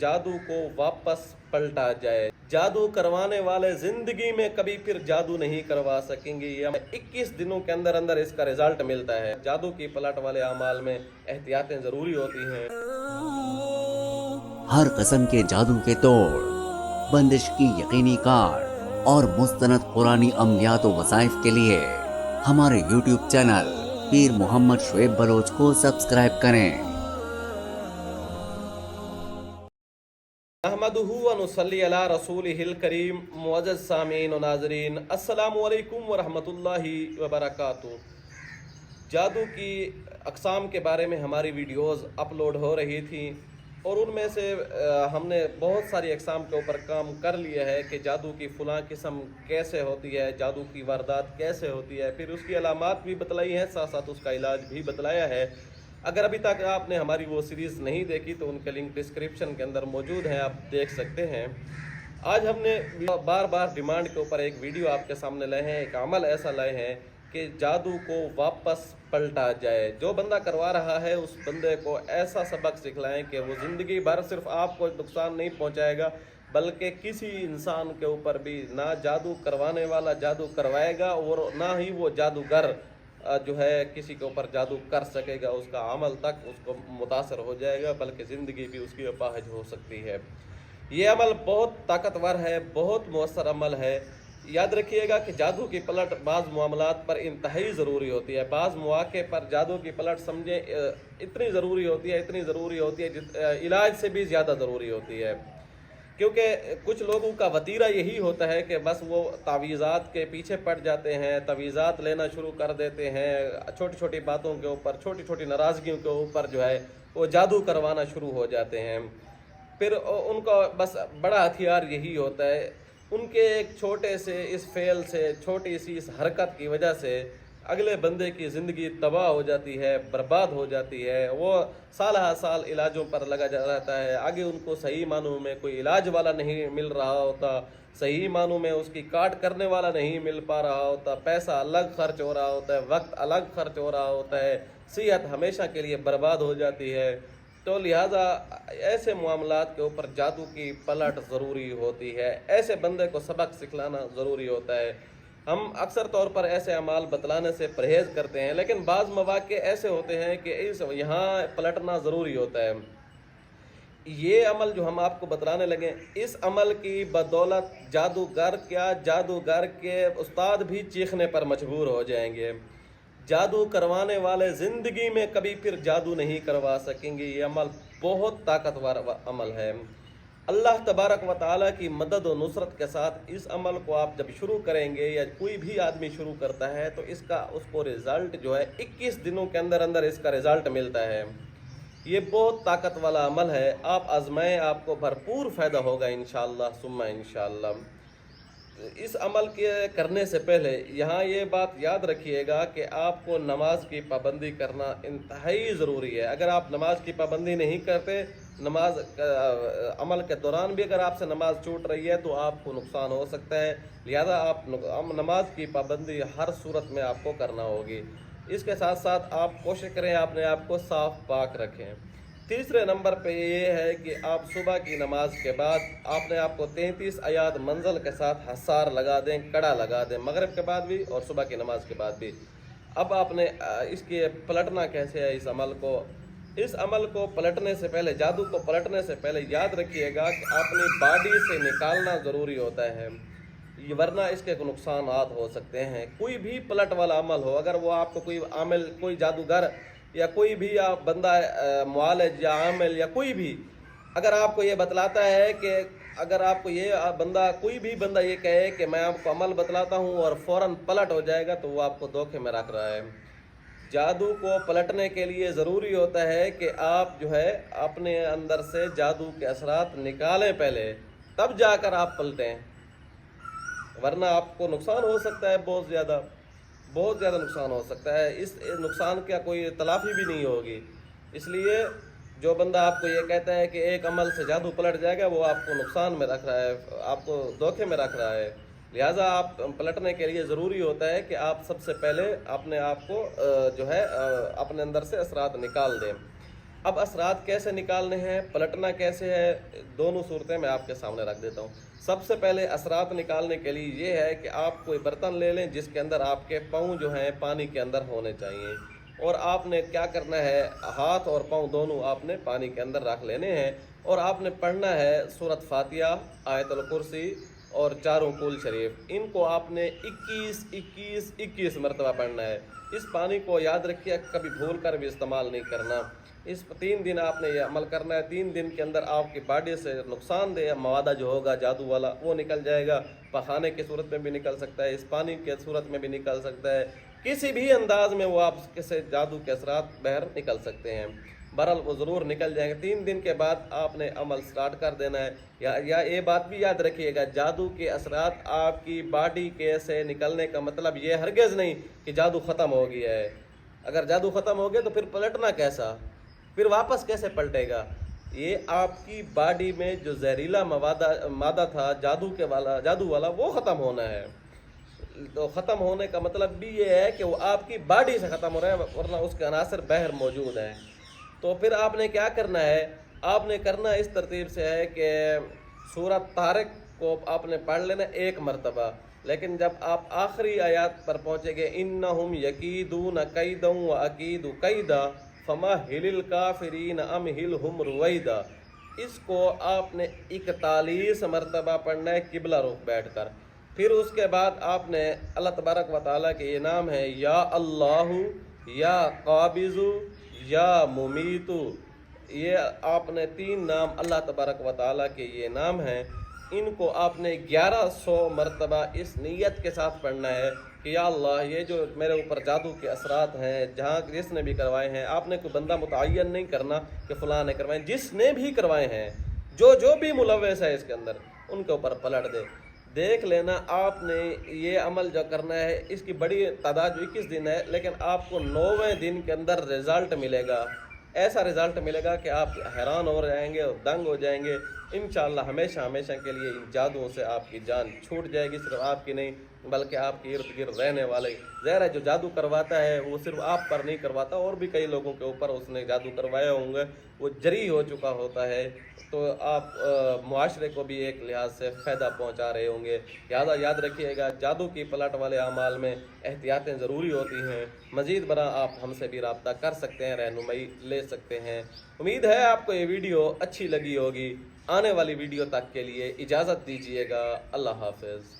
जादू को वापस पलटा जाए। जादू करवाने वाले जिंदगी में कभी फिर जादू नहीं करवा सकेंगे। ये 21 दिनों के अंदर अंदर इसका रिजल्ट मिलता है। जादू की पलट वाले अमाल में एहतियातें जरूरी होती हैं। हर किस्म के जादू के तोड़, बंदिश की यकीनी कार और मुस्तनद कुरानी अमलियात व वसाइफ के लिए हमारे YouTube चैनल पीर मोहम्मद शुएब बलोच को सब्सक्राइब करें। अहमदुहु व नुसल्ली अला रसूलिहिल करीम। मुअज़्ज़ज़ सामीन व नाज़रीन, अस्सलामु अलैकुम व रहमतुल्लाहि व बरकातुहू। जादू की अक़साम के बारे में हमारी वीडियोज़ अपलोड हो रही थी और उनमें से हमने बहुत सारी अक़साम के ऊपर काम कर लिया है कि जादू की फ़लाँ किस्म कैसे होती है, जादू की वारदात कैसे होती है, फिर उसकी अलामात भी बतलाई हैं, साथ साथ उसका इलाज भी बतलाया है। अगर अभी तक आपने हमारी वो सीरीज़ नहीं देखी तो उनके लिंक डिस्क्रिप्शन के अंदर मौजूद हैं, आप देख सकते हैं। आज हमने बार बार डिमांड के ऊपर एक वीडियो आपके सामने लाए हैं, एक अमल ऐसा लाए हैं कि जादू को वापस पलटा जाए। जो बंदा करवा रहा है उस बंदे को ऐसा सबक सिखलाएं कि वो ज़िंदगी भर सिर्फ आपको नुकसान नहीं पहुंचाएगा बल्कि किसी इंसान के ऊपर भी ना जादू करवाने वाला जादू करवाएगा और ना ही वो जादूगर जो है किसी के ऊपर जादू कर सकेगा, उसका अमल तक उसको मुतासर हो जाएगा बल्कि ज़िंदगी भी उसकी अपाहिज हो सकती है। ये अमल बहुत ताकतवर है, बहुत मौसर अमल है। याद रखिएगा कि जादू की पलट बाज़ मामलात पर इंतहाई ज़रूरी होती है। बाज़ मौके पर जादू की पलट समझे इतनी ज़रूरी होती है, इतनी ज़रूरी होती है, इलाज से भी ज़्यादा ज़रूरी होती है। क्योंकि कुछ लोगों का वतीरा यही होता है कि बस वो तावीज़ात के पीछे पड़ जाते हैं, तावीज़ात लेना शुरू कर देते हैं, छोटी छोटी बातों के ऊपर, छोटी छोटी नाराज़गियों के ऊपर जो है वो जादू करवाना शुरू हो जाते हैं। फिर उनका बस बड़ा हथियार यही होता है। उनके एक छोटे से इस फेल से, छोटी सी इस हरकत की वजह से अगले बंदे की ज़िंदगी तबाह हो जाती है, बर्बाद हो जाती है। वो साल हा साल इलाजों पर लगा रहता है। आगे उनको सही मानों में कोई इलाज वाला नहीं मिल रहा होता, सही मानों में उसकी काट करने वाला नहीं मिल पा रहा होता, पैसा अलग खर्च हो रहा होता है, वक्त अलग खर्च हो रहा होता है, सेहत हमेशा के लिए बर्बाद हो जाती है। तो लिहाजा ऐसे मामलात के ऊपर जादू की पलट ज़रूरी होती है। ऐसे बंदे को सबक सिखलाना ज़रूरी होता है। हम अक्सर तौर पर ऐसे अमाल बतलाने से परहेज़ करते हैं, लेकिन बाज़ मौक़े ऐसे होते हैं कि इस यहाँ पलटना ज़रूरी होता है। ये अमल जो हम आपको बतलाने लगे, इस अमल की बदौलत जादूगर क्या, जादूगर के उस्ताद भी चीखने पर मजबूर हो जाएंगे। जादू करवाने वाले ज़िंदगी में कभी फिर जादू नहीं करवा सकेंगे। ये अमल बहुत ताकतवर अमल है। अल्लाह तबारक व ताला की मदद और नुसरत के साथ इस अमल को आप जब शुरू करेंगे या कोई भी आदमी शुरू करता है तो इसका उसको रिज़ल्ट जो है 21 दिनों के अंदर अंदर इसका रिज़ल्ट मिलता है। ये बहुत ताकत वाला अमल है। आप आजमाएं, आपको भरपूर फ़ायदा होगा इंशाअल्लाह सुम्मा इंशाअल्लाह। इस अमल के करने से पहले यहाँ ये बात याद रखिएगा कि आपको नमाज की पाबंदी करना इंतहाई ज़रूरी है। अगर आप नमाज की पाबंदी नहीं करते, नमाज अमल के दौरान भी अगर आपसे नमाज छूट रही है तो आपको नुकसान हो सकता है। लिहाजा आप नमाज की पाबंदी हर सूरत में आपको करना होगी। इसके साथ साथ आप कोशिश करें अपने आप को साफ पाक रखें। तीसरे नंबर पे ये है कि आप सुबह की नमाज के बाद आपने आपको 33 आयात मंजिल के साथ हसार लगा दें, कड़ा लगा दें, मगरिब के बाद भी और सुबह की नमाज के बाद भी। अब आपने इसके पलटना कैसे है इस अमल को पलटने से पहले, जादू को पलटने से पहले याद रखिएगा कि अपनी बॉडी से निकालना ज़रूरी होता है, वरना इसके नुकसानात हो सकते हैं। कोई भी पलट वाला अमल हो, अगर वो आपको कोई आमिल, कोई जादूगर या कोई भी आप बंदा मुआलिज या आमिल या कोई भी अगर आपको ये बतलाता है कि अगर आपको ये बंदा, कोई भी बंदा ये कहे कि मैं आपको अमल बतलाता हूँ और फ़ौरन पलट हो जाएगा, तो वो आपको धोखे में रख रहा है। जादू को पलटने के लिए ज़रूरी होता है कि आप जो है अपने अंदर से जादू के असरात निकालें पहले, तब जाकर आप पलटें, वरना आपको नुकसान हो सकता है, बहुत ज़्यादा नुकसान हो सकता है। इस नुकसान का कोई तलाफ़ी भी नहीं होगी। इसलिए जो बंदा आपको ये कहता है कि एक अमल से जादू पलट जाएगा, वो आपको नुकसान में रख रहा है, आपको धोखे में रख रहा है। लिहाजा आप पलटने के लिए ज़रूरी होता है कि आप सबसे पहले अपने आप को जो है अपने अंदर से असरात निकाल दें। अब असरात कैसे निकालने हैं, पलटना कैसे है, दोनों सूरतें मैं आपके सामने रख देता हूँ। सबसे पहले असरात निकालने के लिए ये है कि आप कोई बर्तन ले लें जिसके अंदर आपके पाँव जो हैं पानी के अंदर होने चाहिए, और आपने क्या करना है, हाथ और पाँव दोनों आपने पानी के अंदर रख लेने हैं, और आपने पढ़ना है सूरत फातिहा, आयतुल कुर्सी और चारों कुल शरीफ। इनको आपने 21 मरतबा पढ़ना है। इस पानी को याद रखिए, कभी भूल कर भी इस्तेमाल नहीं करना। इस 3 दिन आपने ये अमल करना है। 3 दिन के अंदर आपकी बॉडी से नुकसानदेह मवादा जो होगा जादू वाला वो निकल जाएगा। पखाने की सूरत में भी निकल सकता है, इस पानी के सूरत में भी निकल सकता है, किसी भी अंदाज में वो आप किसी जादू के असरात बाहर निकल सकते हैं। बहरहाल वो ज़रूर निकल जाएंगे। 3 दिन के बाद आपने अमल स्टार्ट कर देना है। या ये बात भी याद रखिएगा, जादू के असरात आपकी बॉडी के से निकलने का मतलब ये हरगिज़ नहीं कि जादू ख़त्म हो गया है। अगर जादू ख़त्म हो गया तो फिर पलटना कैसा, फिर वापस कैसे पलटेगा। ये आपकी बॉडी में जो जहरीला मादा था जादू वाला वो ख़त्म होना है। तो ख़त्म होने का मतलब भी ये है कि वो आपकी बॉडी से ख़त्म हो रहा है, वरना उसके अनासर बाहर मौजूद हैं। तो फिर आपने क्या करना है, आपने करना इस तरतीब से है कि सूरत तारिक को आपने पढ़ लेना 1 मरतबा, लेकिन जब आप आखिरी आयत पर पहुँचेंगे, इन्नहुम यकीदून कैदन व अकीदु कैदा फमहिलिल काफिरीन अमहिलहुम रुवैदा, इसको आपने 41 मरतबा पढ़ना है किबला रुख बैठ कर। फिर उसके बाद आपने अल्लाह तबारक व तआला के ये नाम है, या अल्लाहु, या काबिज़ु, या मुमीतु, ये आपने 3 नाम अल्लाह तबारक व तआला के ये नाम हैं। इनको आपने 1100 मरतबा इस नीयत के साथ पढ़ना है कि या अल्लाह, ये जो मेरे ऊपर जादू के असरात हैं, जहाँ जिसने भी करवाए हैं, आपने कोई बंदा मुतय्यन नहीं करना कि फ़लाँ ने करवाए, जिसने भी करवाए हैं, जो भी मुलव्वस है इसके अंदर, उनके ऊपर पलट दे। देख लेना, आपने ये अमल जो करना है इसकी बड़ी तादाद जो 21 दिन है, लेकिन आपको 9वें दिन के अंदर रिज़ल्ट मिलेगा। ऐसा रिज़ल्ट मिलेगा कि आप हैरान हो जाएंगे और दंग हो जाएंगे। इंशाअल्लाह हमेशा के लिए इन जादुओं से आपकी जान छूट जाएगी। सिर्फ आपकी नहीं बल्कि आपके इर्द गिर्द रहने वाले। ज़ाहिर है जो जादू करवाता है वो सिर्फ आप पर नहीं करवाता, और भी कई लोगों के ऊपर उसने जादू करवाया होंगे, वो जरी हो चुका होता है। तो आप मुआशरे को भी एक लिहाज से फ़ायदा पहुंचा रहे होंगे। याद रखिएगा, जादू की पलट वाले अमाल में एहतियातें ज़रूरी होती हैं। मज़ीद बरा आप हमसे भी रब्ता कर सकते हैं, रहनुमाई ले सकते हैं। उम्मीद है आपको ये वीडियो अच्छी लगी होगी। आने वाली वीडियो तक के लिए इजाज़त दीजिएगा। अल्लाह हाफ़िज़।